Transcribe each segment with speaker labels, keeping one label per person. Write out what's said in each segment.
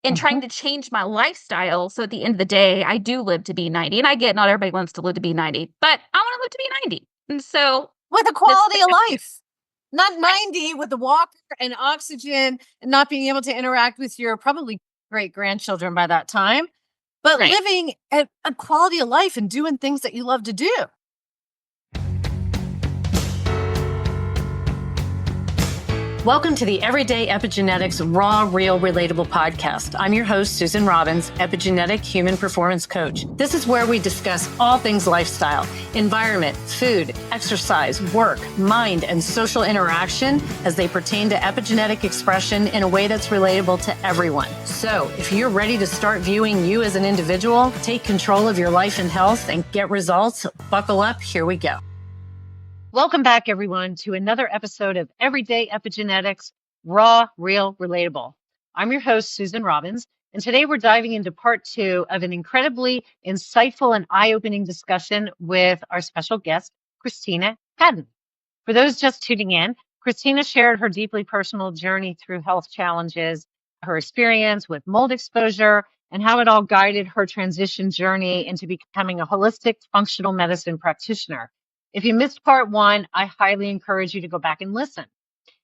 Speaker 1: and trying to change my lifestyle. So at the end of the day, I do live to be 90. And I get not everybody wants to live to be 90, but I want to live to be 90. And so
Speaker 2: with a quality of life, not 90 with the walker and oxygen and not being able to interact with your probably great grandchildren by that time, but living a quality of life and doing things that you love to do. Welcome to the Everyday Epigenetics Raw, Real, Relatable podcast. I'm your host, Susan Robbins, epigenetic human performance coach. This is where we discuss all things lifestyle, environment, food, exercise, work, mind, and social interaction as they pertain to epigenetic expression in a way that's relatable to everyone. So if you're ready to start viewing you as an individual, take control of your life and health, and get results, buckle up, here we go. Welcome back, everyone, to another episode of Everyday Epigenetics, Raw, Real, Relatable. I'm your host, Susan Robbins, and today we're diving into part 2 of an incredibly insightful and eye-opening discussion with our special guest, Christina Cadden. For those just tuning in, Christina shared her deeply personal journey through health challenges, her experience with mold exposure, and how it all guided her transition journey into becoming a holistic functional medicine practitioner. If you missed part 1, I highly encourage you to go back and listen.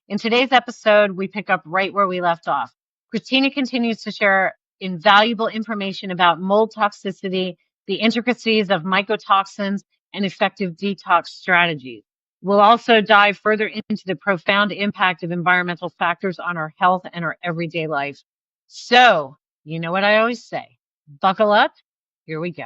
Speaker 2: In today's episode, we pick up right where we left off. Christina continues to share invaluable information about mold toxicity, the intricacies of mycotoxins, and effective detox strategies. We'll also dive further into the profound impact of environmental factors on our health and our everyday life. So, you know what I always say, buckle up, here we go.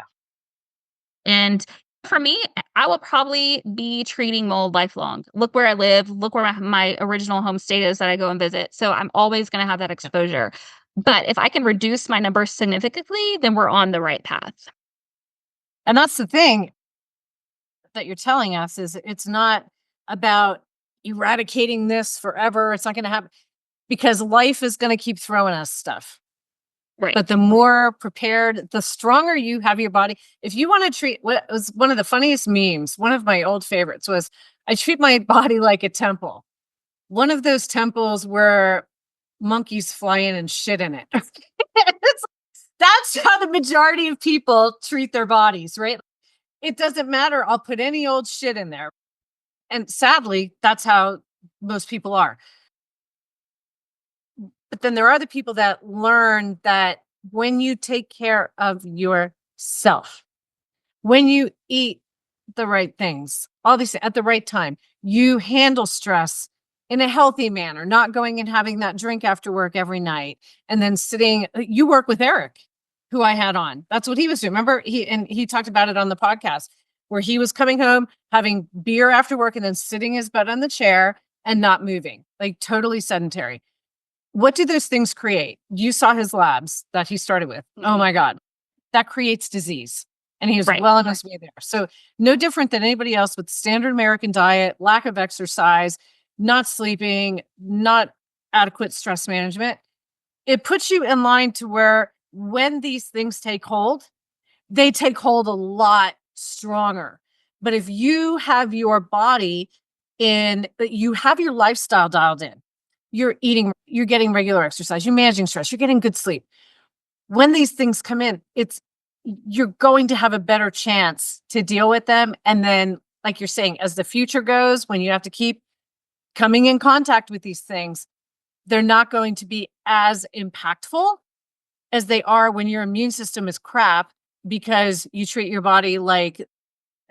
Speaker 1: And for me, I will probably be treating mold lifelong. Look where I live. Look where my original home state is that I go and visit. So I'm always going to have that exposure. But if I can reduce my numbers significantly, then we're on the right path.
Speaker 2: And that's the thing that you're telling us is it's not about eradicating this forever. It's not going to happen because life is going to keep throwing us stuff.
Speaker 1: Right.
Speaker 2: But the more prepared, the stronger you have your body. If you want to treat, what was one of the funniest memes, one of my old favorites was, I treat my body like a temple. One of those temples where monkeys fly in and shit in it. That's how the majority of people treat their bodies, right? It doesn't matter. I'll put any old shit in there. And sadly, that's how most people are. But then there are the people that learn that when you take care of yourself, when you eat the right things, obviously at the right time, you handle stress in a healthy manner, not going and having that drink after work every night and then sitting. You work with Eric, who I had on. That's what he was doing. Remember, he talked about it on the podcast where he was coming home, having beer after work and then sitting his butt on the chair and not moving, like totally sedentary. What do those things create? You saw his labs that he started with. Mm-hmm. Oh my God, that creates disease. And he was well on his way there. So no different than anybody else with standard American diet, lack of exercise, not sleeping, not adequate stress management. It puts you in line to where when these things take hold, they take hold a lot stronger. But if you have your body you have your lifestyle dialed in, you're eating, you're getting regular exercise, you're managing stress, you're getting good sleep. When these things come in, you're going to have a better chance to deal with them. And then, like you're saying, as the future goes, when you have to keep coming in contact with these things, they're not going to be as impactful as they are when your immune system is crap because you treat your body like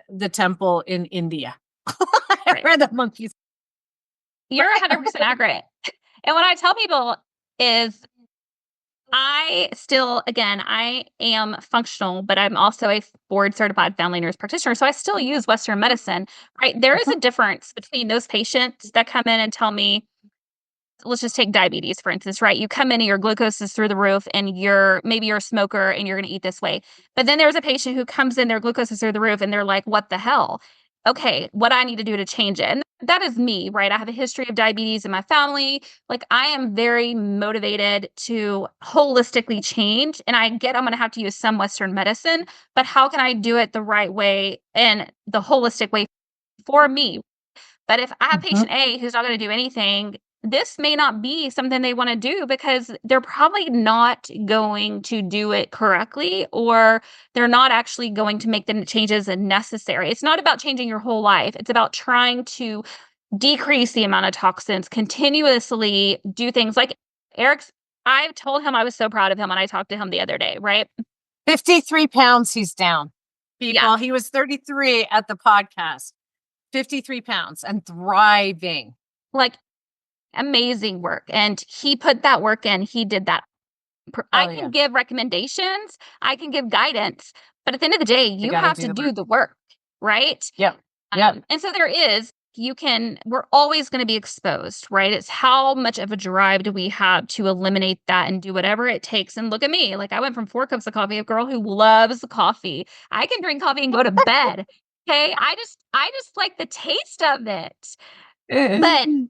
Speaker 2: the temple in India. Where the monkeys.
Speaker 1: You're 100% accurate. And what I tell people is I am functional, but I'm also a board certified family nurse practitioner. So I still use Western medicine, right? There is a difference between those patients that come in and tell me, let's just take diabetes, for instance, right? You come in and your glucose is through the roof and maybe you're a smoker and you're going to eat this way. But then there's a patient who comes in, their glucose is through the roof and they're like, what the hell? Okay, what I need to do to change it. And that is me, right? I have a history of diabetes in my family. Like I am very motivated to holistically change. And I'm going to have to use some Western medicine, but how can I do it the right way and the holistic way for me? But if I have patient A who's not going to do anything, this may not be something they want to do because they're probably not going to do it correctly, or they're not actually going to make the changes necessary. It's not about changing your whole life. It's about trying to decrease the amount of toxins, continuously do things like Eric's. I told him I was so proud of him when I talked to him the other day, right?
Speaker 2: 53 pounds he's down. People,
Speaker 1: Yeah.
Speaker 2: he was 33 at the podcast. 53 pounds and thriving.
Speaker 1: Like, amazing work. And he put that work in. He did that. I can give recommendations. I can give guidance. But at the end of the day, you have to do the work, right?
Speaker 2: Yep.
Speaker 1: And so we're always going to be exposed, right? It's how much of a drive do we have to eliminate that and do whatever it takes. And look at me. Like, I went from 4 cups of coffee, a girl who loves coffee. I can drink coffee and go to bed. Okay. I just like the taste of it. But I'm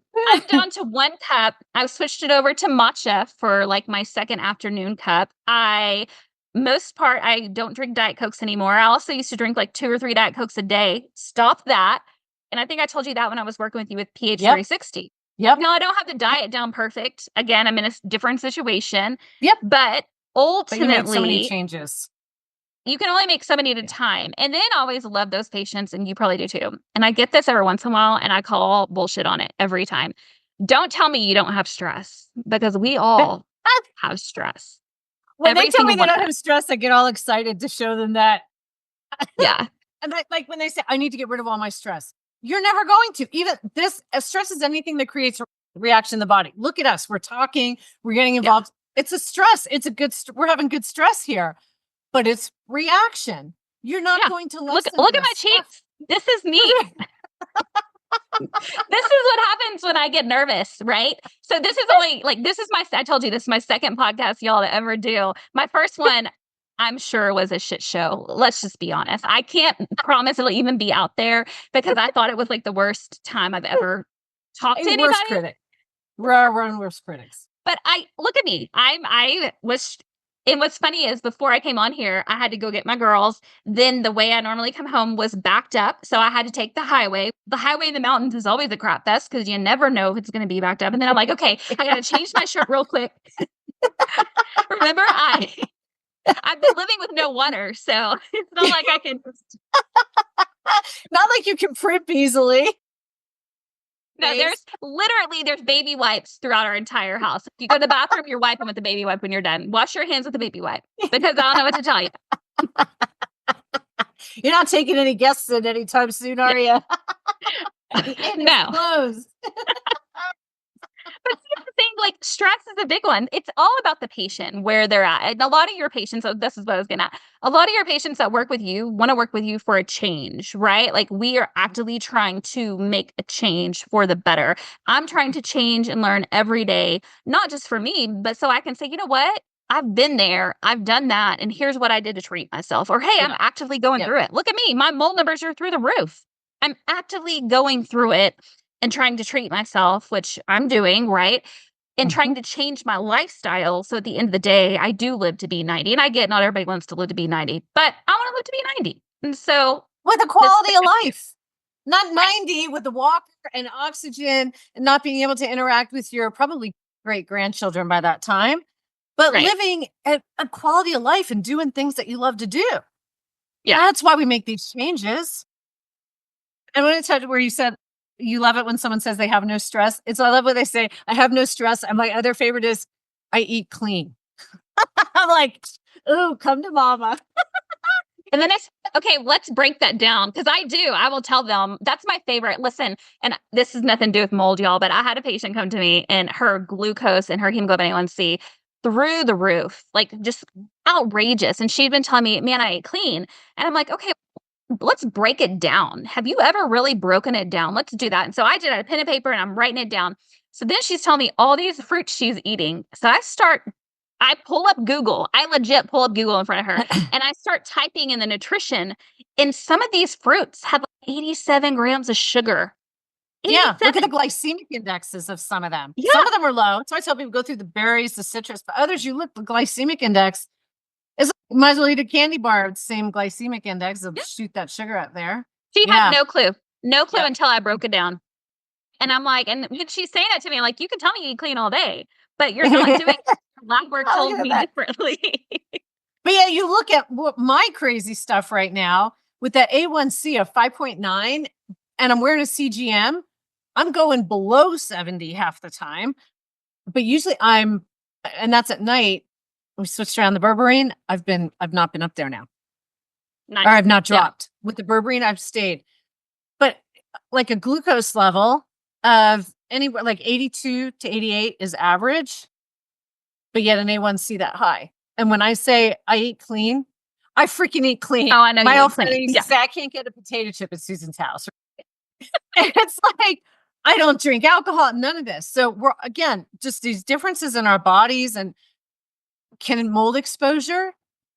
Speaker 1: down to 1 cup. I've switched it over to matcha for like my second afternoon cup. I don't drink Diet Cokes anymore. I also used to drink like 2 or 3 Diet Cokes a day. Stop that. And I think I told you that when I was working with you with pH 360.
Speaker 2: Yep.
Speaker 1: No, I don't have the diet down perfect. Again, I'm in a different situation.
Speaker 2: Yep.
Speaker 1: But ultimately,
Speaker 2: you made so many changes.
Speaker 1: You can only make so many at a time. And then I always love those patients, and you probably do too. And I get this every once in a while, and I call bullshit on it every time. Don't tell me you don't have stress, because we all have stress.
Speaker 2: When they tell me they don't have stress, I get all excited to show them that.
Speaker 1: Yeah.
Speaker 2: And like when they say, I need to get rid of all my stress, you're never going to. Even this, stress is anything that creates a reaction in the body. Look at us. We're talking. We're getting involved. Yeah. It's a stress. It's a good, we're having good stress here. But it's reaction. You're not going to
Speaker 1: look at my cheeks. This is me. This is what happens when I get nervous, right? So this is only I told you, this is my second podcast y'all to ever do. My first one, I'm sure, was a shit show. Let's just be honest. I can't promise it'll even be out there, because I thought it was like the worst time I've ever talked to anybody.
Speaker 2: Worst critic. We're our own worst critics.
Speaker 1: But look at me. And what's funny is, before I came on here, I had to go get my girls. Then the way I normally come home was backed up. So I had to take the highway. The highway in the mountains is always a crap fest, because you never know if it's going to be backed up. And then I'm like, okay, I got to change my shirt real quick. Remember, I've been living with no water, so it's not like I can.
Speaker 2: Not like you can prep easily.
Speaker 1: No, there's baby wipes throughout our entire house. If you go to the bathroom, you're wiping with the baby wipe when you're done. Wash your hands with the baby wipe, because I don't know what to tell you.
Speaker 2: You're not taking any guests in anytime soon, are you?
Speaker 1: No.
Speaker 2: Closed.
Speaker 1: But see, the thing, like, stress is a big one. It's all about the patient, where they're at. And a lot of your patients, so this is what I was getting at. A lot of your patients that work with you want to work with you for a change, right? Like, we are actively trying to make a change for the better. I'm trying to change and learn every day, not just for me, but so I can say, you know what? I've been there, I've done that, and here's what I did to treat myself. Or, hey, I'm actively going through it. Look at me. My mold numbers are through the roof. I'm actively going through it and trying to treat myself, which I'm doing, right? And trying to change my lifestyle. So at the end of the day, I do live to be 90. And I get not everybody wants to live to be 90, but I want to live to be 90. And so,
Speaker 2: with a quality of life, not 90 with the walker and oxygen and not being able to interact with your probably great grandchildren by that time, but living a quality of life and doing things that you love to do. Yeah. That's why we make these changes. And when it's where you said, you love it when someone says they have no stress. I love what they say. I have no stress. And my other favorite is, I eat clean. I'm like, oh, come to mama.
Speaker 1: And then okay, let's break that down. Because I will tell them, that's my favorite. Listen, and this has nothing to do with mold, y'all, but I had a patient come to me, and her glucose and her hemoglobin A1C through the roof, like just outrageous. And she'd been telling me, man, I ate clean. And I'm like, okay, let's break it down. Have you ever really broken it down? Let's do that. And so I did a pen and paper, and I'm writing it down. So then she's telling me all these fruits she's eating. So I pull up Google. I legit pull up Google in front of her, and I start typing in the nutrition. And some of these fruits have 87 grams of sugar. 87.
Speaker 2: Yeah, look at the glycemic indexes of some of them. Yeah. Some of them are low. So I tell people go through the berries, the citrus, but others, you look, the glycemic index is, might as well eat a candy bar with the same glycemic index. Shoot that sugar up there.
Speaker 1: She had no clue. No clue until I broke it down. And I'm like, and when she's saying that to me, like, you can tell me you eat clean all day, but you're not doing lab work
Speaker 2: Oh, look
Speaker 1: told
Speaker 2: at
Speaker 1: me
Speaker 2: that.
Speaker 1: differently.
Speaker 2: But yeah, you look at what my crazy stuff right now with that A1C of 5.9, and I'm wearing a CGM. I'm going below 70 half the time, but usually and that's at night. We switched around the berberine. I've not been up there now, or
Speaker 1: Nice.
Speaker 2: I've not
Speaker 1: Yeah.
Speaker 2: dropped. With the berberine, I've stayed. But like a glucose level of anywhere like 82 to 88 is average, but yet an A1C that high. And when I say I eat clean, I freaking eat clean.
Speaker 1: Oh, I know
Speaker 2: My
Speaker 1: you
Speaker 2: old
Speaker 1: eat
Speaker 2: friend
Speaker 1: clean.
Speaker 2: used
Speaker 1: Yeah.
Speaker 2: to say, I can't get a potato chip at Susan's house. And it's like, I don't drink alcohol, none of this. So we're, again, just these differences in our bodies. And can mold exposure,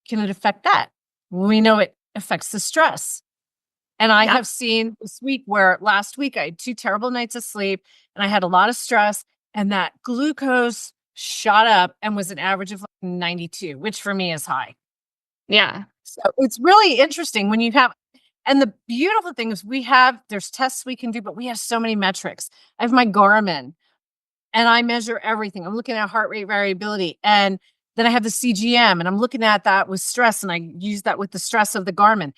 Speaker 2: can it affect that? We know it affects the stress. And I
Speaker 1: Yep.
Speaker 2: have seen this week where last week I had 2 terrible nights of sleep and I had a lot of stress, and that glucose shot up and was an average of like 92, which for me is high.
Speaker 1: Yeah.
Speaker 2: So it's really interesting when you have, and the beautiful thing is there's tests we can do, but we have so many metrics. I have my Garmin and I measure everything. I'm looking at heart rate variability, and then I have the CGM and I'm looking at that with stress, and I use that with the stress of the Garmin,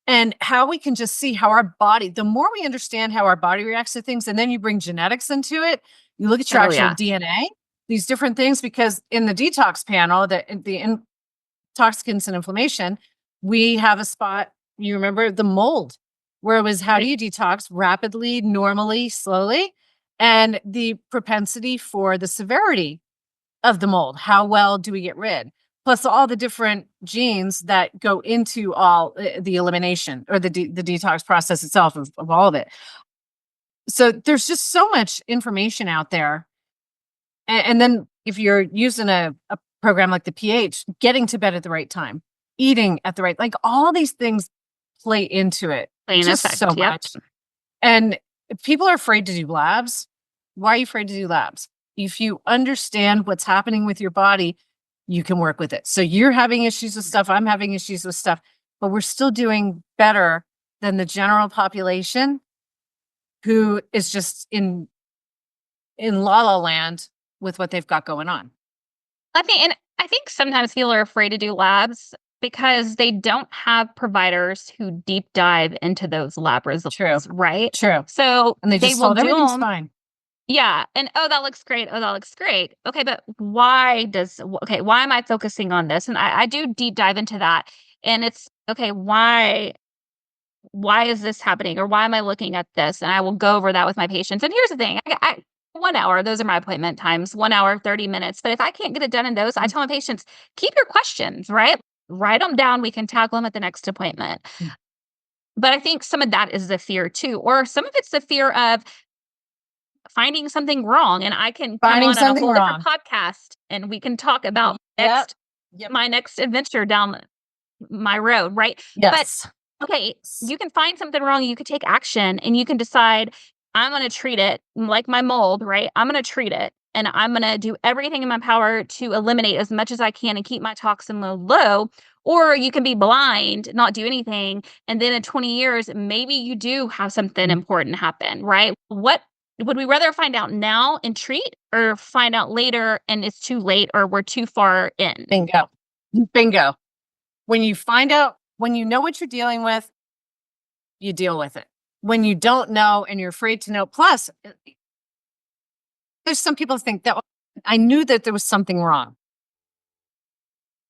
Speaker 2: and how we can just see how our body, the more we understand how our body reacts to things, and then you bring genetics into it, you look at your
Speaker 1: Oh,
Speaker 2: actual
Speaker 1: yeah.
Speaker 2: DNA, these different things, because in the detox panel, the intoxicants and inflammation, we have a spot, you remember the mold, where it was how do you detox rapidly, normally, slowly, and the propensity for the severity of the mold. How well do we get rid? Plus all the different genes that go into all the elimination or the detox process itself of all of it. So there's just so much information out there. And then if you're using a program like the pH, getting to bed at the right time, eating at the right, like all these things play into it
Speaker 1: Plain
Speaker 2: just
Speaker 1: effect.
Speaker 2: so
Speaker 1: Yep.
Speaker 2: much. And if people are afraid to do labs, why are you afraid to do labs? If you understand what's happening with your body, you can work with it. So you're having issues with stuff, I'm having issues with stuff, but we're still doing better than the general population who is just in la la land with what they've got going on.
Speaker 1: I think sometimes people are afraid to do labs because they don't have providers who deep dive into those lab results,
Speaker 2: True.
Speaker 1: right?
Speaker 2: True.
Speaker 1: So
Speaker 2: And they
Speaker 1: they
Speaker 2: just
Speaker 1: will
Speaker 2: told
Speaker 1: do
Speaker 2: everything's
Speaker 1: them.
Speaker 2: fine.
Speaker 1: Yeah. And oh, that looks great. Oh, that looks great. Okay. But why am I focusing on this? And I do deep dive into that. And it's okay, why is this happening? Or why am I looking at this? And I will go over that with my patients. And here's the thing, I 1 hour, those are my appointment times, 1 hour, 30 minutes. But if I can't get it done in those, I tell my patients, keep your questions, right? Write them down. We can tackle them at the next appointment.
Speaker 2: Mm.
Speaker 1: But I think some of that is the fear too, or some of it's the fear of finding something wrong. And I can come
Speaker 2: Finding
Speaker 1: on a
Speaker 2: something
Speaker 1: whole different
Speaker 2: wrong.
Speaker 1: podcast and we can talk about
Speaker 2: Yep. Yep.
Speaker 1: my next adventure down my road, right? But
Speaker 2: Yes.
Speaker 1: okay, you can find something wrong, you could take action and you can decide, I'm going to treat it like my mold, right? I'm going to treat it and I'm going to do everything in my power to eliminate as much as I can and keep my toxin load low. Or you can be blind, not do anything. And then in 20 years, maybe you do have something important happen, right? What would we rather find out now and treat, or find out later and it's too late or we're too far in?
Speaker 2: Bingo. Bingo. When you find out, when you know what you're dealing with, you deal with it. When you don't know and you're afraid to know, plus, there's some people think that I knew that there was something wrong,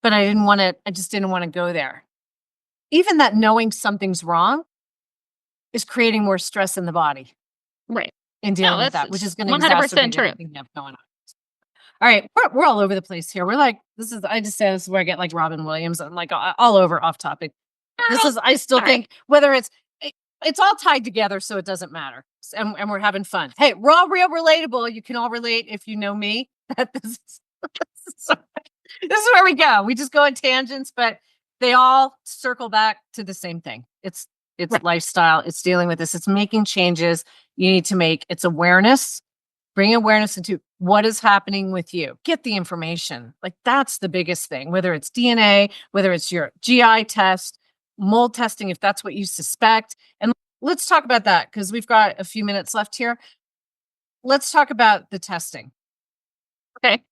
Speaker 2: but I just didn't want to go there. Even that knowing something's wrong is creating more stress in the body
Speaker 1: Right.
Speaker 2: in dealing
Speaker 1: No,
Speaker 2: with that, which is going to
Speaker 1: 100%
Speaker 2: exacerbate
Speaker 1: true.
Speaker 2: everything you have going on. All right, we're all over the place here. We're like, I just say this is where I get like Robin Williams. I'm like all over off topic. I still
Speaker 1: All
Speaker 2: think whether it's all tied together, so it doesn't matter. And we're having fun. Hey, we're all real relatable. You can all relate if you know me. That this is where we go. We just go in tangents, but they all circle back to the same thing. It's
Speaker 1: Right.
Speaker 2: lifestyle. It's dealing with this. It's making changes you need to make. It's awareness. Bring awareness into what is happening with you. Get the information. Like that's the biggest thing, whether it's DNA, whether it's your GI test, mold testing, if that's what you suspect. And let's talk about that because we've got a few minutes left here. let's talk about the testing.
Speaker 1: Okay.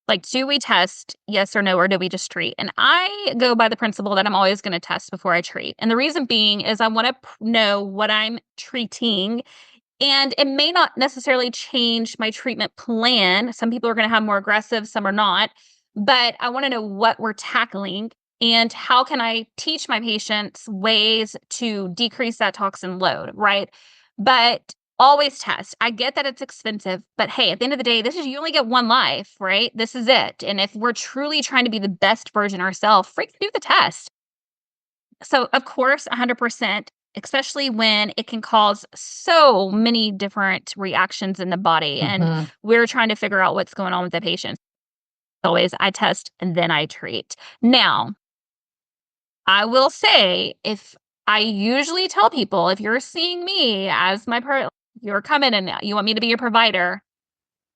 Speaker 1: Like, do we test, yes or no, or do we just treat? And I go by the principle that I'm always going to test before I treat. And the reason being is I want to know what I'm treating. And it may not necessarily change my treatment plan. Some people are going to have more aggressive, some are not. But I want to know what we're tackling and how can I teach my patients ways to decrease that toxin load, right? But always test. I get that it's expensive, but hey, at the end of the day, you only get one life, right? This is it. And if we're truly trying to be the best version ourselves, freaking do the test. So, of course, 100%, especially when it can cause so many different reactions in the body. And we're trying to figure out what's going on with the patient. Always, I test and then I treat. Now, I will say, if I usually tell people, if you're seeing me as you're coming and you want me to be your provider,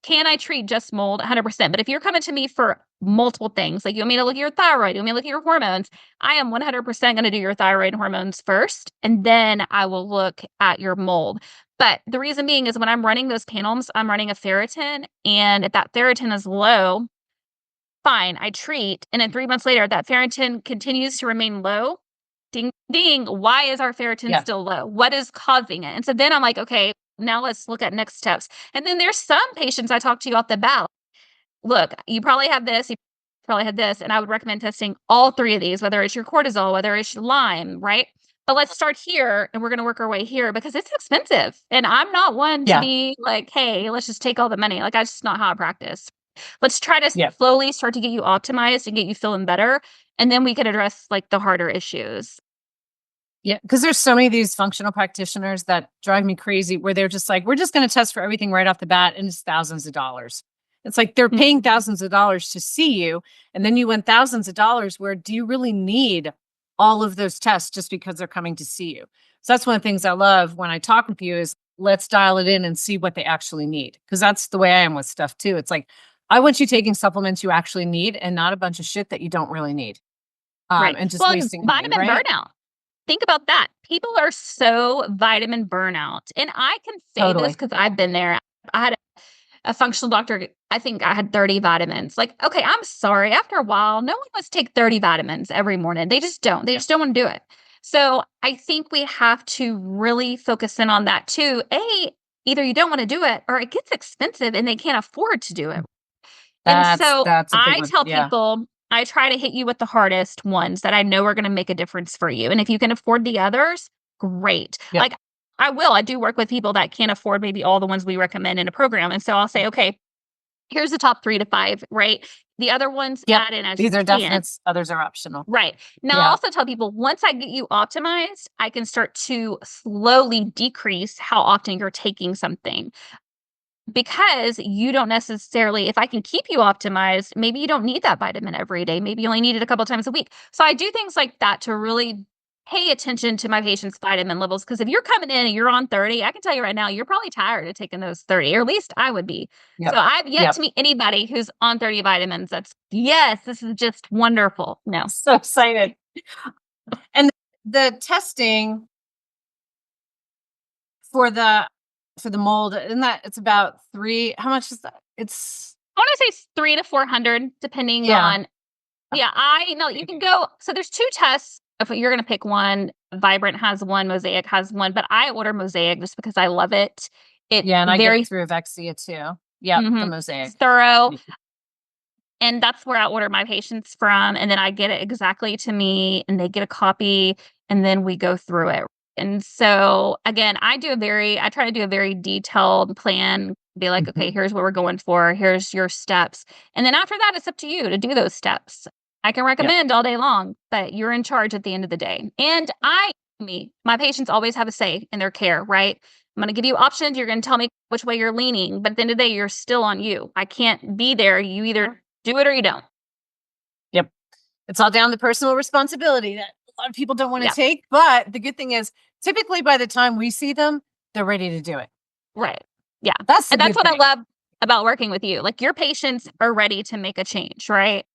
Speaker 1: can I treat just mold? 100%. But if you're coming to me for multiple things, like you want me to look at your thyroid, you want me to look at your hormones, I am 100% going to do your thyroid and hormones first, and then I will look at your mold. But the reason being is when I'm running those panels, I'm running a ferritin, and if that ferritin is low, fine, I treat. And then 3 months later, that ferritin continues to remain low. Ding, ding. Why is our ferritin still low? What is causing it? And so then I'm like, okay, now let's look at next steps. And then there's some patients I talk to off the bat. Look, you probably have this, you probably had this, and I would recommend testing all three of these, whether it's your cortisol, whether it's your Lyme, right? But let's start here and we're going to work our way here because it's expensive. And I'm not one to be like, hey, let's just take all the money. Like, that's just not how I practice. Let's try to slowly start to get you optimized and get you feeling better. And then we can address like the harder issues.
Speaker 2: Yeah, because there's so many of these functional practitioners that drive me crazy where they're just like, we're just going to test for everything right off the bat, and it's thousands of dollars. It's like they're paying thousands of dollars to see you, and then you went thousands of dollars. Where do you really need all of those tests just because they're coming to see you? So that's one of the things I love when I talk with you is let's dial it in and see what they actually need. Because that's the way I am with stuff too. It's like, I want you taking supplements you actually need and not a bunch of shit that you don't really need.
Speaker 1: Right.
Speaker 2: And just
Speaker 1: Well,
Speaker 2: wasting money,
Speaker 1: vitamin
Speaker 2: right?
Speaker 1: burnout. Think about that. People are so vitamin burnout. And I can say this because I've been there. I had a functional doctor. I think I had 30 vitamins. Like, okay, I'm sorry. After a while, no one wants to take 30 vitamins every morning. They just don't. They just don't want to do it. So I think we have to really focus in on that too. Either you don't want to do it or it gets expensive and they can't afford to do it. And so
Speaker 2: That's a big
Speaker 1: I
Speaker 2: one.
Speaker 1: tell people, I try to hit you with the hardest ones that I know are going to make a difference for you. And if you can afford the others, great. Like I do work with people that can't afford maybe all the ones we recommend in a program. And so I'll say, okay, here's the top 3 to 5, right? The other ones add in as
Speaker 2: These
Speaker 1: you
Speaker 2: are
Speaker 1: can.
Speaker 2: definites, others are optional.
Speaker 1: Right. Now, I also tell people once I get you optimized, I can start to slowly decrease how often you're taking something. Because you don't necessarily, if I can keep you optimized, maybe you don't need that vitamin every day. Maybe you only need it a couple times a week. So I do things like that to really pay attention to my patients' vitamin levels. Because if you're coming in and you're on 30, I can tell you right now, you're probably tired of taking those 30, or at least I would be. So I've yet to meet anybody who's on 30 vitamins. Yes, this is just wonderful. No.
Speaker 2: So excited. And the testing for the mold, and that it's about 3, how much is that?
Speaker 1: I want to say 300 to 400, depending on. I know you can go. So there's 2 tests. If you're going to pick one, Vibrant has one, Mosaic has one, but I order Mosaic just because I love it.
Speaker 2: And I get it through Vexia too. The Mosaic.
Speaker 1: Thorough. And that's where I order my patients from. And then I get it exactly to me and they get a copy and then we go through it. And so again, I try to do a very detailed plan, be like, okay, here's what we're going for. Here's your steps. And then after that, it's up to you to do those steps. I can recommend all day long, but you're in charge at the end of the day. And my patients always have a say in their care, right? I'm going to give you options. You're going to tell me which way you're leaning, but at the end of the day, you're still on you. I can't be there. You either do it or you don't.
Speaker 2: It's all down to personal responsibility that a lot of people don't want to take. But the good thing is typically by the time we see them, they're ready to do it.
Speaker 1: Right. Yeah. That's what I love about working with you. Like your patients are ready to make a change, right?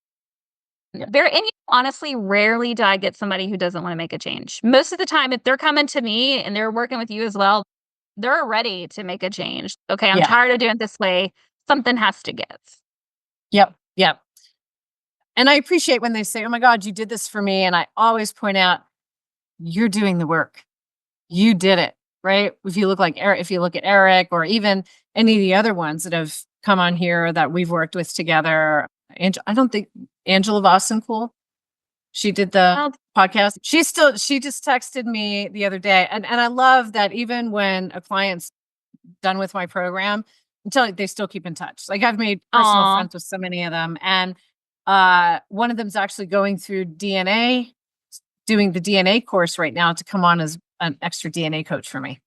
Speaker 1: And honestly, rarely do I get somebody who doesn't want to make a change. Most of the time, if they're coming to me and they're working with you as well, they're ready to make a change. Okay, I'm
Speaker 2: Yeah.
Speaker 1: tired of doing it this way. Something has to give.
Speaker 2: Yep. Yep. And I appreciate when they say, "Oh my God, you did this for me." And I always point out, you're doing the work. You did it, right? If you look like Eric, if you look at Eric or even any of the other ones that have come on here that we've worked with together. And I don't think Angela Vossen cool. She did the
Speaker 1: Well,
Speaker 2: podcast. She just texted me the other day. And I love that even when a client's done with my program, until they still keep in touch. Like I've made personal
Speaker 1: aw.
Speaker 2: friends with so many of them. And one of them's actually going through DNA, doing the DNA course right now to come on as an extra DNA coach for me.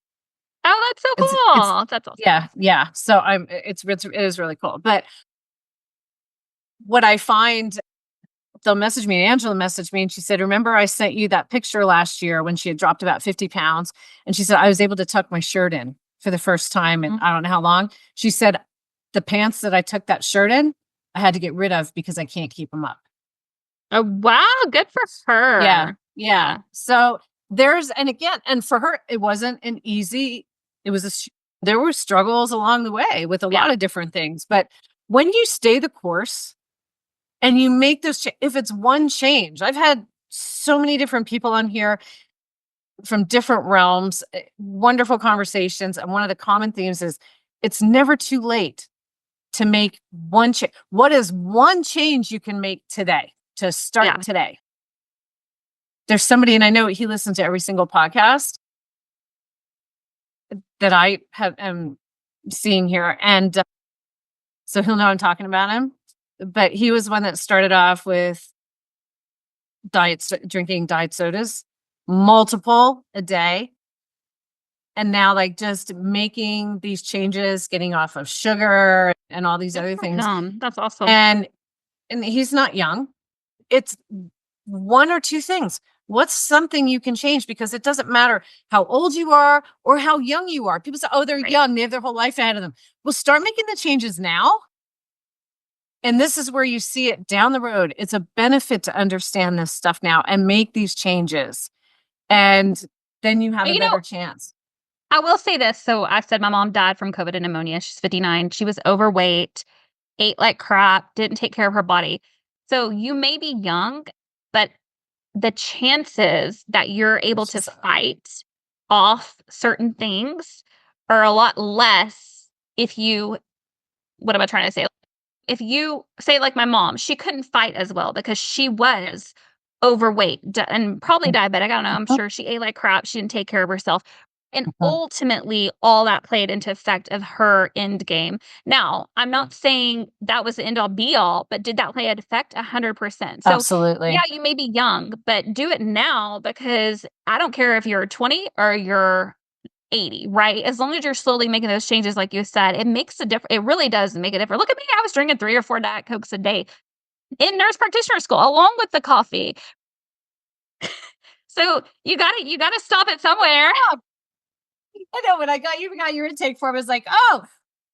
Speaker 1: Oh, that's so
Speaker 2: It's
Speaker 1: cool. That's awesome.
Speaker 2: yeah, yeah. So it is really cool. But what I find, they'll message me, and Angela messaged me and she said, "Remember I sent you that picture last year when she had dropped about 50 pounds?" And she said, "I was able to tuck my shirt in for the first time in I don't know how long." She said, "The pants that I took that shirt in, I had to get rid of because I can't keep them up."
Speaker 1: Oh, wow, good for
Speaker 2: Yeah.
Speaker 1: her.
Speaker 2: Yeah. So and again, and for her, it wasn't an easy, it was there were struggles along the way with a
Speaker 1: Yeah.
Speaker 2: lot of different things. But when you stay the course and you make those, if it's one change, I've had so many different people on here from different realms, wonderful conversations. And one of the common themes is it's never too late to make one change. What is one change you can make today to start
Speaker 1: Yeah.
Speaker 2: today? There's somebody, and I know he listens to every single podcast that I am seeing here. And so he'll know I'm talking about him. But he was one that started off with drinking diet sodas, multiple a day. And now like just making these changes, getting off of sugar and all these
Speaker 1: Good
Speaker 2: other
Speaker 1: for
Speaker 2: things.
Speaker 1: him. That's awesome.
Speaker 2: And he's not young. It's one or two things. What's something you can change? Because it doesn't matter how old you are or how young you are. People say, "Oh, they're
Speaker 1: Right.
Speaker 2: young. They have their whole life ahead of them." Well, start making the changes now. And this is where you see it down the road. It's a benefit to understand this stuff now and make these changes. And then you have
Speaker 1: But,
Speaker 2: a better chance.
Speaker 1: I will say this. So I said my mom died from COVID and pneumonia. She's 59. She was overweight, ate like crap, didn't take care of her body. So you may be young, but the chances that you're able to fight off certain things are a lot less if you, what am I trying to say? If you say like my mom, she couldn't fight as well because she was overweight and probably diabetic. I don't know. I'm sure she ate like crap. She didn't take care of herself. And ultimately, all that played into effect of her end game. Now, I'm not saying that was the end all be all, but did that play an effect? 100%. So,
Speaker 2: Absolutely.
Speaker 1: yeah, you may be young, but do it now because I don't care if you're 20 or you're 80, right? As long as you're slowly making those changes, like you said, it makes a difference. It really does make a difference. Look at me. I was drinking 3 or 4 Diet Cokes a day in nurse practitioner school, along with the coffee. So you gotta stop it somewhere.
Speaker 2: I know when I got your intake form, I was like, "Oh,"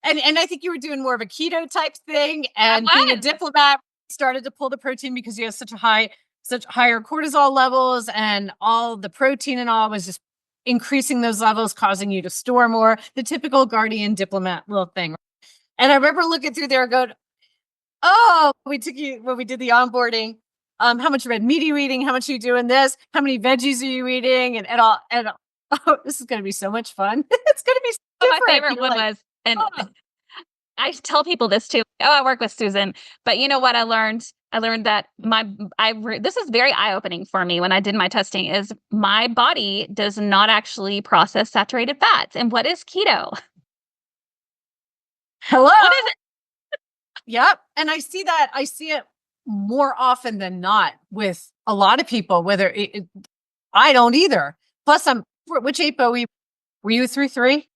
Speaker 2: and I think you were doing more of a keto type thing, and being a
Speaker 1: was.
Speaker 2: diplomat started to pull the protein because you have such higher cortisol levels, and all the protein and all was just increasing those levels, causing you to store more. The typical guardian diplomat little thing. And I remember looking through there, going, "Oh, we took you when we did the onboarding. How much red meat are you eating? How much are you doing this? How many veggies are you eating? And all and oh, this is gonna be so much fun. It's gonna be so
Speaker 1: My
Speaker 2: different."
Speaker 1: favorite
Speaker 2: You're
Speaker 1: one
Speaker 2: like,
Speaker 1: was, and
Speaker 2: "Oh."
Speaker 1: I tell people this too. Oh, I work with Susan, but you know what I learned? I learned that this is very eye-opening for me when I did my testing is my body does not actually process saturated fats. And what is keto?
Speaker 2: Hello.
Speaker 1: What is it?
Speaker 2: Yep. And I see it more often than not with a lot of people, whether I don't either. Plus, which APOE were you through 3?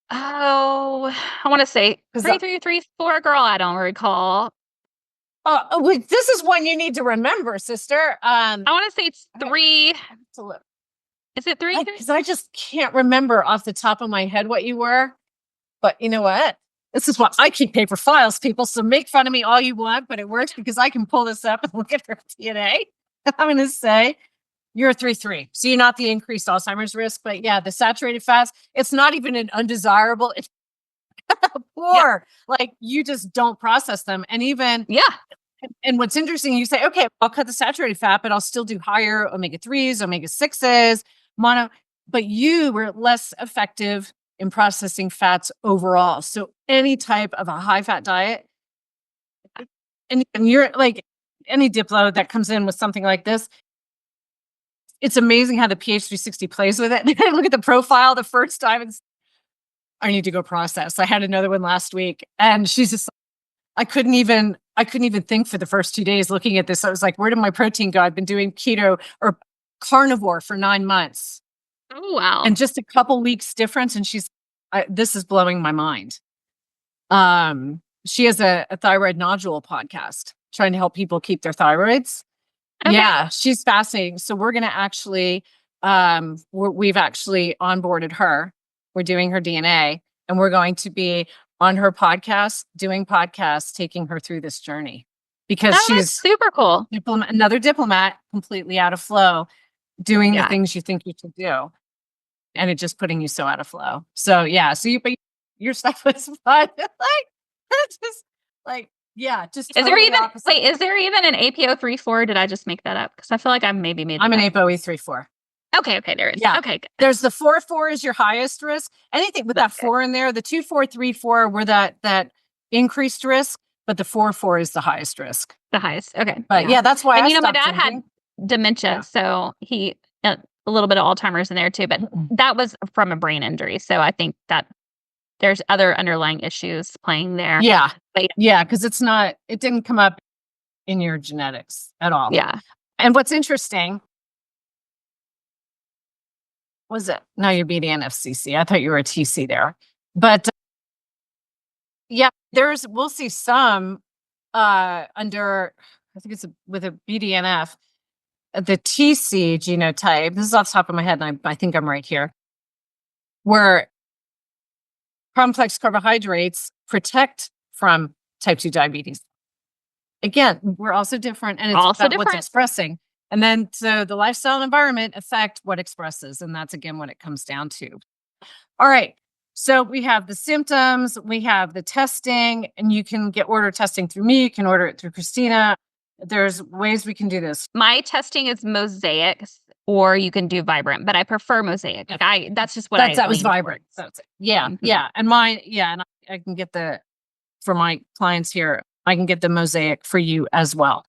Speaker 1: Oh, I want to say
Speaker 2: Because
Speaker 1: 3334 girl. I don't recall.
Speaker 2: this is one you need to remember, sister.
Speaker 1: I want to say it's
Speaker 2: Okay.
Speaker 1: 3.
Speaker 2: To look.
Speaker 1: Is it 3?
Speaker 2: Because I just can't remember off the top of my head what you were. But you know what? This is what I keep paper files, people. So make fun of me all you want, but it works because I can pull this up and look at her DNA. I'm going to say You're a 3-3. So you're not the increased Alzheimer's risk, but yeah, the saturated fats, it's not even an undesirable, it's poor. Like you just don't process them. And even, and what's interesting, you say, okay, I'll cut the saturated fat, but I'll still do higher omega-3s, omega-6s, mono, but you were less effective in processing fats overall. So any type of a high fat diet, and you're like any Diplo that comes in with something like this, it's amazing how the pH 360 plays with it. Look at the profile the first time and I need to go process. I had another one last week and she's just, I couldn't even think for the first 2 days looking at this. I was like, where did my protein go? I've been doing keto or carnivore for 9 months.
Speaker 1: Oh, wow.
Speaker 2: And just a couple weeks difference. And this is blowing my mind. She has a thyroid nodule podcast trying to help people keep their thyroids. Okay. Yeah, she's fascinating. So we're going to actually, we've actually onboarded her. We're doing her DNA and we're going to be on her podcast, doing podcasts, taking her through this journey because she's
Speaker 1: super cool.
Speaker 2: Another diplomat, completely out of flow, doing the things you think you should do. And it just putting you so out of flow. So yeah, so your stuff was fun. Just
Speaker 1: is there even is there even an APO 3/4? Did I just make that up? Because I feel like I maybe made
Speaker 2: I'm an APOE 3/4.
Speaker 1: Okay, there is. Yeah. Okay, good.
Speaker 2: There's the 4/4 is your highest risk. Anything with that 4 in there, the 2/4, 3/4 were that increased risk, but the 4/4 is the highest risk.
Speaker 1: The highest. Okay.
Speaker 2: But yeah, that's why
Speaker 1: my dad had dementia, so he a little bit of Alzheimer's in there too, but that was from a brain injury. So I think that there's other underlying issues playing there.
Speaker 2: Yeah. Yeah, because it didn't come up in your genetics at all.
Speaker 1: Yeah.
Speaker 2: And what's interesting was it? No, you're BDNFCC. I thought you were a TC there. But yeah, we'll see some under, I think it's with a BDNF, the TC genotype. This is off the top of my head, and I think I'm right here, where complex carbohydrates protect from type 2 diabetes. Again, we're also different, and it's also about what's expressing. And then, so the lifestyle and environment affect what expresses. And that's, again, what it comes down to. All right. So we have the symptoms, we have the testing, and you can order testing through me. You can order it through Christina. There's ways we can do this.
Speaker 1: My testing is Mosaic, or you can do Vibrant, but I prefer Mosaic. Like that's just what
Speaker 2: that was Vibrant. That's it. Yeah. Mm-hmm. Yeah. And mine, and I can get for my clients here, I can get the Mosaic for you as well.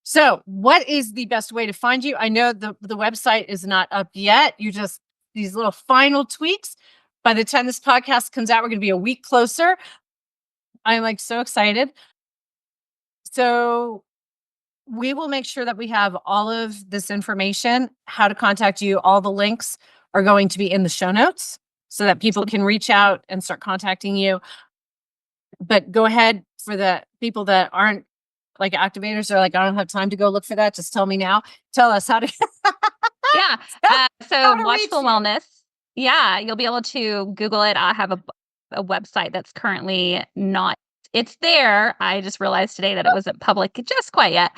Speaker 2: So what is the best way to find you? I know the website is not up yet. These little final tweaks. By the time this podcast comes out, we're going to be a week closer. I'm so excited. So we will make sure that we have all of this information, how to contact you. All the links are going to be in the show notes so that people can reach out and start contacting you. But go ahead, for the people that aren't like activators, they're like, I don't have time to go look for that. Just tell me now. Tell us how to.
Speaker 1: So Watchful Wellness. Yeah, you'll be able to Google it. I have a website that's currently not. It's there. I just realized today that it wasn't public just quite yet.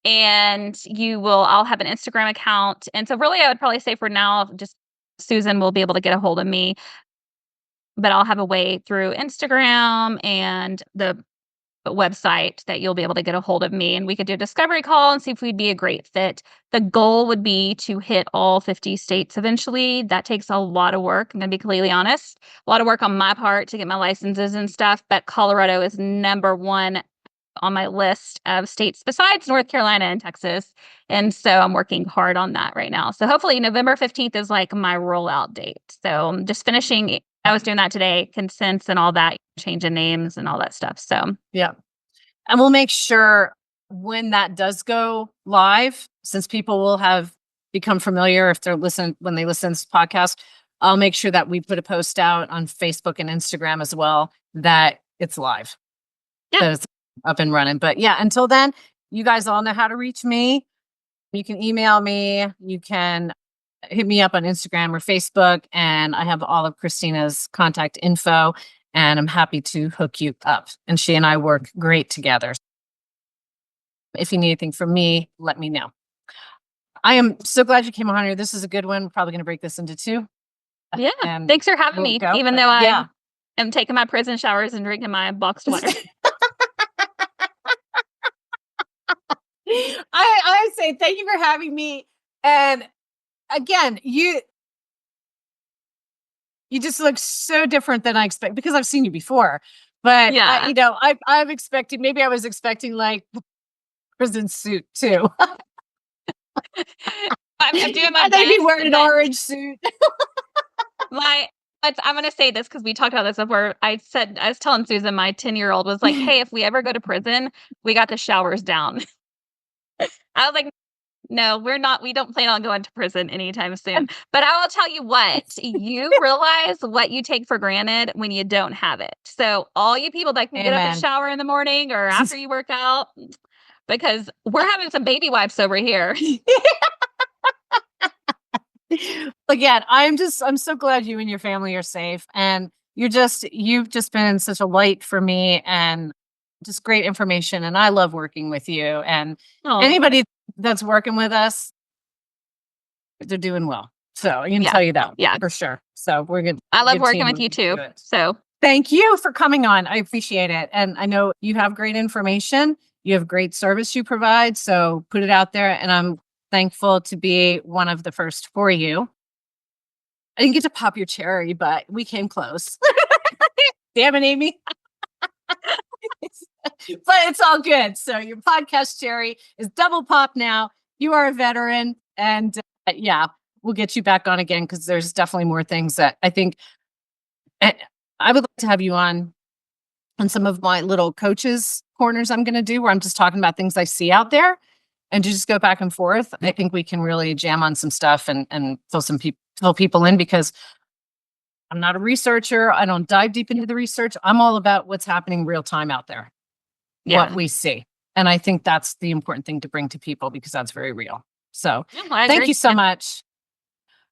Speaker 1: And I'll have an Instagram account. And so really, I would probably say for now, just Susan will be able to get a hold of me. But I'll have a way through Instagram and the website that you'll be able to get a hold of me, and we could do a discovery call and see if we'd be a great fit. The goal would be to hit all 50 states eventually. That takes a lot of work. I'm going to be completely honest. A lot of work on my part to get my licenses and stuff, but Colorado is number one on my list of states besides North Carolina and Texas. And so I'm working hard on that right now. So hopefully November 15th is like my rollout date. So I'm just finishing. I was doing that today, consents and all that, changing names and all that stuff. So,
Speaker 2: yeah. And we'll make sure when that does go live, since people will have become familiar when they listen to this podcast, I'll make sure that we put a post out on Facebook and Instagram as well that it's live.
Speaker 1: Yeah.
Speaker 2: That it's up and running. But yeah, until then, you guys all know how to reach me. You can email me. You can hit me up on Instagram or Facebook, and I have all of Christina's contact info, and I'm happy to hook you up. And she and I work great together. If you need anything from me, let me know. I am so glad you came on here. This is a good one. We're probably going to break this into 2.
Speaker 1: Yeah.
Speaker 2: And
Speaker 1: Thanks for having
Speaker 2: we'll
Speaker 1: me,
Speaker 2: go,
Speaker 1: even
Speaker 2: but
Speaker 1: though
Speaker 2: yeah.
Speaker 1: I am taking my prison showers and drinking my boxed water.
Speaker 2: I say thank you for having me. And again, you just look so different than I expect because I've seen you before. But
Speaker 1: Yeah.
Speaker 2: I'm expecting, maybe I was expecting like prison suit too.
Speaker 1: I'm doing my
Speaker 2: I think you
Speaker 1: best,
Speaker 2: wearing an
Speaker 1: but
Speaker 2: orange suit.
Speaker 1: I'm going to say this because we talked about this before. I was telling Susan, my 10-year-old was like, hey, if we ever go to prison, we got the showers down. I was like, no, we don't plan on going to prison anytime soon. But I will tell you what, you realize what you take for granted when you don't have it. So all you people that can get up and
Speaker 2: Amen.
Speaker 1: shower in the morning or after you work out, because we're having some baby wipes over here.
Speaker 2: Again, I'm so glad you and your family are safe, and you've just been such a light for me, and just great information. And I love working with you, and
Speaker 1: Oh,
Speaker 2: anybody that's working with us, they're doing well. So I can
Speaker 1: Yeah.
Speaker 2: tell you that
Speaker 1: Yeah.
Speaker 2: for sure. So we're good.
Speaker 1: I love
Speaker 2: good
Speaker 1: working
Speaker 2: team
Speaker 1: with you
Speaker 2: moving
Speaker 1: too.
Speaker 2: through it.
Speaker 1: So
Speaker 2: Thank you for coming on. I appreciate it. And I know you have great information. You have great service you provide. So put it out there. And I'm thankful to be one of the first for you. I didn't get to pop your cherry, but we came close. Damn it, Amy. But it's all good. So your podcast cherry is double pop now. You are a veteran. And yeah, we'll get you back on again because there's definitely more things that I think I would like to have you on some of my little coaches corners I'm going to do where I'm just talking about things I see out there and just go back and forth. I think we can really jam on some stuff and fill people in because I'm not a researcher. I don't dive deep into the research. I'm all about what's happening real time out there, what we see. And I think that's the important thing to bring to people because that's very real. So thank you so much.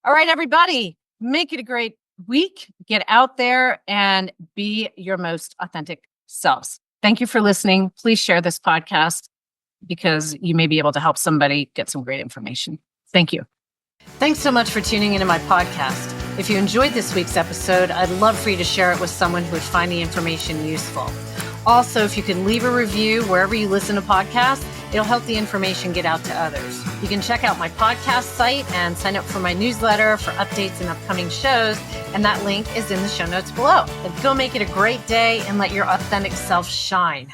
Speaker 2: All right, everybody, make it a great week. Get out there and be your most authentic selves. Thank you for listening. Please share this podcast because you may be able to help somebody get some great information. Thank you. Thanks so much for tuning into my podcast. If you enjoyed this week's episode, I'd love for you to share it with someone who would find the information useful. Also, if you can leave a review wherever you listen to podcasts, it'll help the information get out to others. You can check out my podcast site and sign up for my newsletter for updates and upcoming shows. And that link is in the show notes below. But go make it a great day and let your authentic self shine.